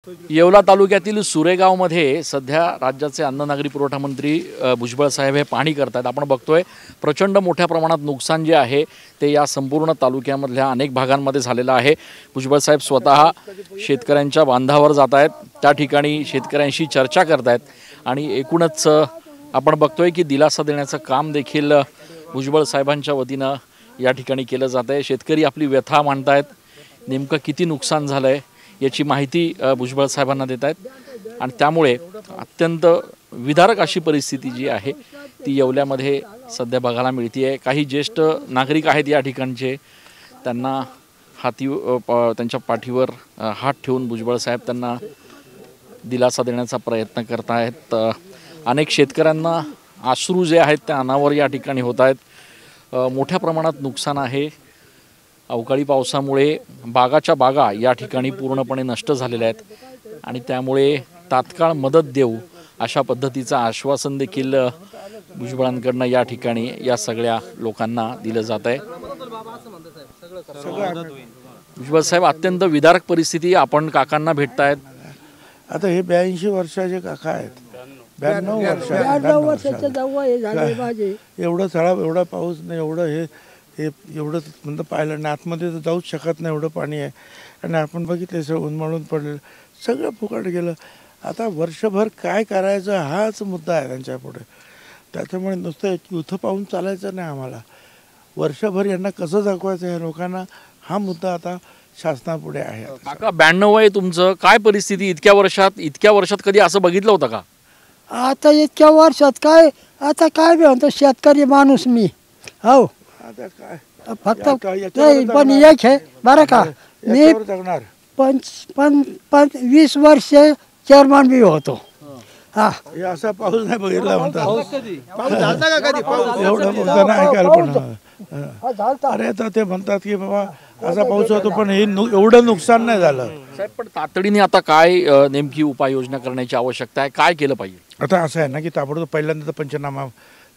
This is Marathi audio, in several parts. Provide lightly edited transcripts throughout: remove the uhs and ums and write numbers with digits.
येवला तालुक्यातील सुरेगावमध्ये सध्या राज्याचे अन्न नागरी पुरवठा मंत्री भुजबळ साहेब हे पाहणी करतात। आपण बघतोय प्रचंड मोठ्या प्रमाणात नुकसान जे आहे ते या संपूर्ण तालुक्यामधल्या अनेक भागांमध्ये झालेलं आहे। भुजबळ साहेब स्वतः शेतकऱ्यांच्या बांधावर जात आहेत, त्या ठिकाणी शेतकऱ्यांशी चर्चा करत आहेत आणि एकूणच आपण बघतोय की दिलासा देण्याचं काम देखील भुजबळ साहेबांच्या वतीनं या ठिकाणी केलं जात आहे। शेतकरी आपली व्यथा मांडतायत, नेमकं किती नुकसान झालंय याची माहिती भुजबळ साहेबांना देत आहेत आणि त्यामुळे अत्यंत विदारक अशी परिस्थिती जी आहे ती येवल्यामध्ये सध्या बघायला मिळते आहे। काही ज्येष्ठ नागरिक आहेत या ठिकाणचे, त्यांना त्यांच्या पाठीवर हात ठेवून भुजबळ साहेब त्यांना दिलासा देण्याचा प्रयत्न करत आहेत। अनेक शेतकऱ्यांना अश्रू जे आहेत त्या अनावर या ठिकाणी होत आहेत। मोठ्या प्रमाणात नुकसान आहे। अवकाळी पावसामुळे बागाच्या बागा या ठिकाणी पूर्णपणे नष्ट झालेल्या आहेत आणि त्यामुळे तात्काळ मदत देऊ अशा पद्धतीचं आश्वासन देखील भुजबळांकडनं या ठिकाणी या सगळ्या लोकांना दिलं जात आहे। भुजबळ साहेब, अत्यंत विदारक परिस्थिती, आपण काकांना भेटतायत। आता हे 82 वर्षाचे काका आहेत, 92 वर्षाचे एवढं सळा, एवढा पाऊस नाही, एवढं हे एवढं म्हणजे पाहिलं नाही, आतमध्ये तर जाऊच शकत नाही, एवढं पाणी आहे आणि आपण बघितलं सगळं उन्मळून पडलेलं, सगळं फुकट गेलं। आता वर्षभर काय करायचं हाच मुद्दा आहे त्यांच्यापुढे। त्याच्यामुळे नुसतं इथं पाहून चालायचं नाही, आम्हाला वर्षभर यांना कसं दाखवायचं या लोकांना हा मुद्दा आता शासनापुढे आहे। काका 92 आहे तुमचं, काय परिस्थिती इतक्या वर्षात कधी असं बघितलं होतं का? आता इतक्या वर्षात काय, आता काय म्हणतो शेतकरी माणूस मी, हो फक्त नाही, पण एक आहे बरं का, मी 20 वर्ष चेअरमन बी होतो। हा, असा पाऊस नाही बघितला म्हणतात, एवढं बोलताना ऐकायला पण अरे आता ते म्हणतात की बाबा असा पाऊस होतो पण हे एवढं नुकसान नाही झालं। साहेब, पण तातडीने आता काय नेमकी उपाययोजना करण्याची आवश्यकता आहे, काय केलं पाहिजे? आता असं आहे ना की ताबडतोब पहिल्यांदा पंचनामा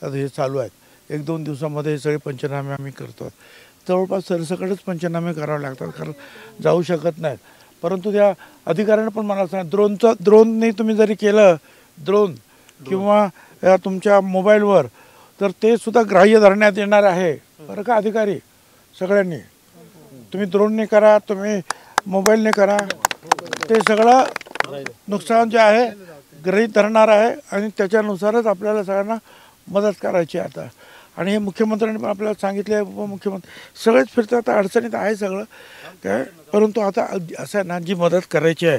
हे चालू आहेत, 1-2 दिवसामध्ये हे सगळे पंचनामे आम्ही करतो। जवळपास सरसकटच पंचनामे करावे लागतात, कारण जाऊ शकत नाहीत। परंतु त्या अधिकाऱ्यांना पण मला सांगा, ड्रोनने तुम्ही जरी केलं, ड्रोन किंवा तुमच्या मोबाईलवर, तर ते सुद्धा ग्राह्य धरण्यात येणार आहे बरं का अधिकारी सगळ्यांनी। तुम्ही ड्रोनने करा, तुम्ही मोबाईलने करा, ते सगळं नुकसान जे आहे गृहीत धरणार आहे आणि त्याच्यानुसारच आपल्याला सगळ्यांना मदत करायची आता। आणि हे मुख्यमंत्र्यांनी पण आपल्याला सांगितले, उपमुख्यमंत्री सगळेच फिरतात, अडचणीत आहे सगळं काय। परंतु आता असं आहे ना, जी मदत करायची आहे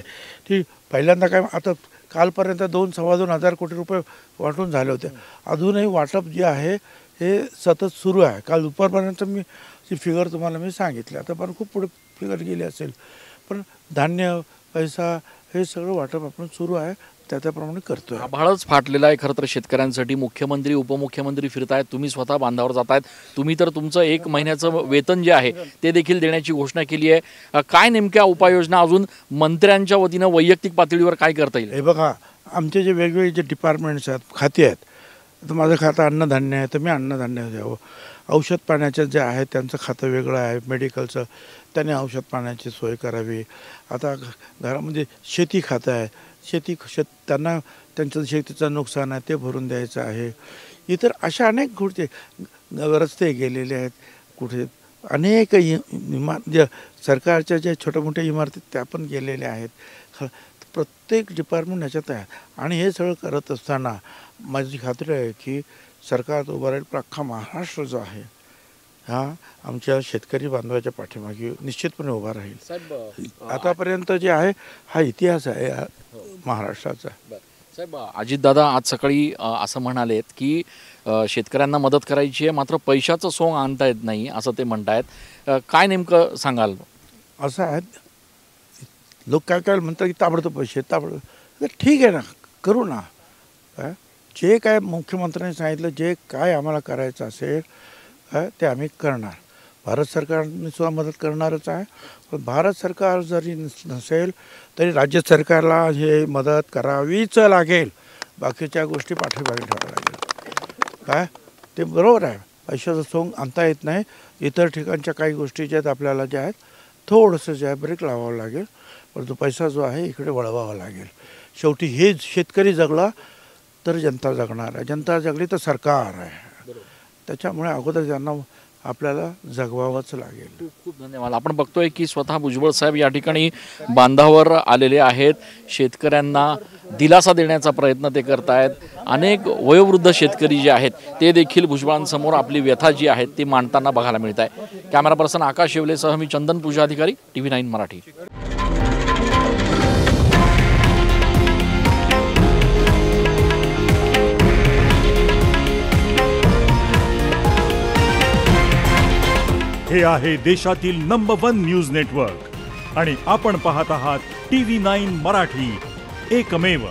ती पहिल्यांदा काय, आता कालपर्यंत 2-2.25 हजार कोटी रुपये वाटून झाले होते, अजूनही वाटप जे आहे हे सतत सुरू आहे। काल दुपारपर्यंत मी ती फिगर तुम्हाला मी सांगितली, आता पण खूप पुढे फिगर गेली असेल, पण धान्य पैसा हे सगळं वाटप आपण सुरू आहे, त्याप्रमाणे करतोय। आभाळच फाटलेला आहे खरं तर शेतकऱ्यांसाठी। मुख्यमंत्री उपमुख्यमंत्री फिरतायत, तुम्ही स्वतः बांधावर जातायत, तुम्ही तर तुमचं 1 महिन्याचं वेतन जे आहे ते देखील देण्याची घोषणा केली आहे। काय नेमक्या उपाययोजना अजून मंत्र्यांच्या वतीनं वैयक्तिक पातळीवर काय करता येईल? हे बघा, आमचे जे वेगवेगळे जे डिपार्टमेंट्स आहेत, खाते आहेत, तर माझं खातं अन्नधान्य आहे तर मी अन्नधान्य द्यावं, औषध पाण्याचं जे आहे त्यांचं खातं वेगळं आहे, मेडिकलचं त्याने औषध पाण्याची सोय करावी। आता घरामध्ये शेती खातं आहे, त्यांना त्यांचं शेतीचं नुकसान आहे ते भरून द्यायचं आहे। इतर अशा अनेक गोष्टी, रस्ते गेलेले आहेत, कुठे अनेक जे सरकारच्या ज्या छोट्या मोठ्या इमारती त्या पण गेलेल्या आहेत। प्रत्येक डिपार्टमेंट ह्याच्यात आहे आणि हे सगळं करत असताना माझी खात्री आहे की सरकार उभं राहील, अख्खा महाराष्ट्र जो आहे हा आमच्या शेतकरी बांधवाच्या पाठीमागे निश्चितपणे उभा राहील। आतापर्यंत जे आहे हा इतिहास आहे महाराष्ट्राचा। साहेब, अजितदादा आज सकाळी असं म्हणालेत की शेतकऱ्यांना मदत करायची आहे, मात्र पैशाचं सोंग आणता येत नाही असं ते म्हणतायत, काय नेमकं सांगाल? असं आहे, लोक काय म्हणतात की ताबडतोब पैसे, ताबडतोब ठीक आहे ना, करू ना, काय जे काय मुख्यमंत्र्यांनी सांगितलं, जे काय आम्हाला करायचं असेल ते आम्ही करणार। भारत सरकारने सुद्धा मदत करणारच आहे, पण भारत सरकार जरी नसेल तरी राज्य सरकारला हे मदत करावीच लागेल, बाकीच्या गोष्टी पाठीमागे ठेवाव्या लागेल। काय ते बरोबर आहे, पैशाचं सोंग आणता येत नाही, इतर ठिकाणच्या काही गोष्टी ज्या आहेत आपल्याला ज्या आहेत थोडंसं जे आहे ब्रेक लावावं लागेल, परंतु पैसा जो आहे इकडे वळवावा लागेल. शेवटी हे शेतकरी जगला तर जनता जगणार आहे, जनता जगली तर सरकार आहे. त्याच्यामुळे अगोदर त्यांना आपल्याला जगवावंच लागेल. खूप खूप धन्यवाद. आपण बघतोय की स्वतः भुजबळ साहेब या ठिकाणी बांधावर आलेले आहेत. शेतकऱ्यांना दिलासा देण्याचा प्रयत्न ते करतायत. अनेक वयोवृद्ध शेतकरी जे आहेत ते देखील भुजबळांसमोर आपली व्यथा जी आहे ती मांडताना बघायला मिळत आहे. कॅमेरा पर्सन आकाश येवलेसह मी चंदन पूजा अधिकारी, TV9 मराठी. हे आहे देशातील नंबर 1 न्यूज नेटवर्क आणि आपण पाहत आहात TV9 मराठी, एकमेव.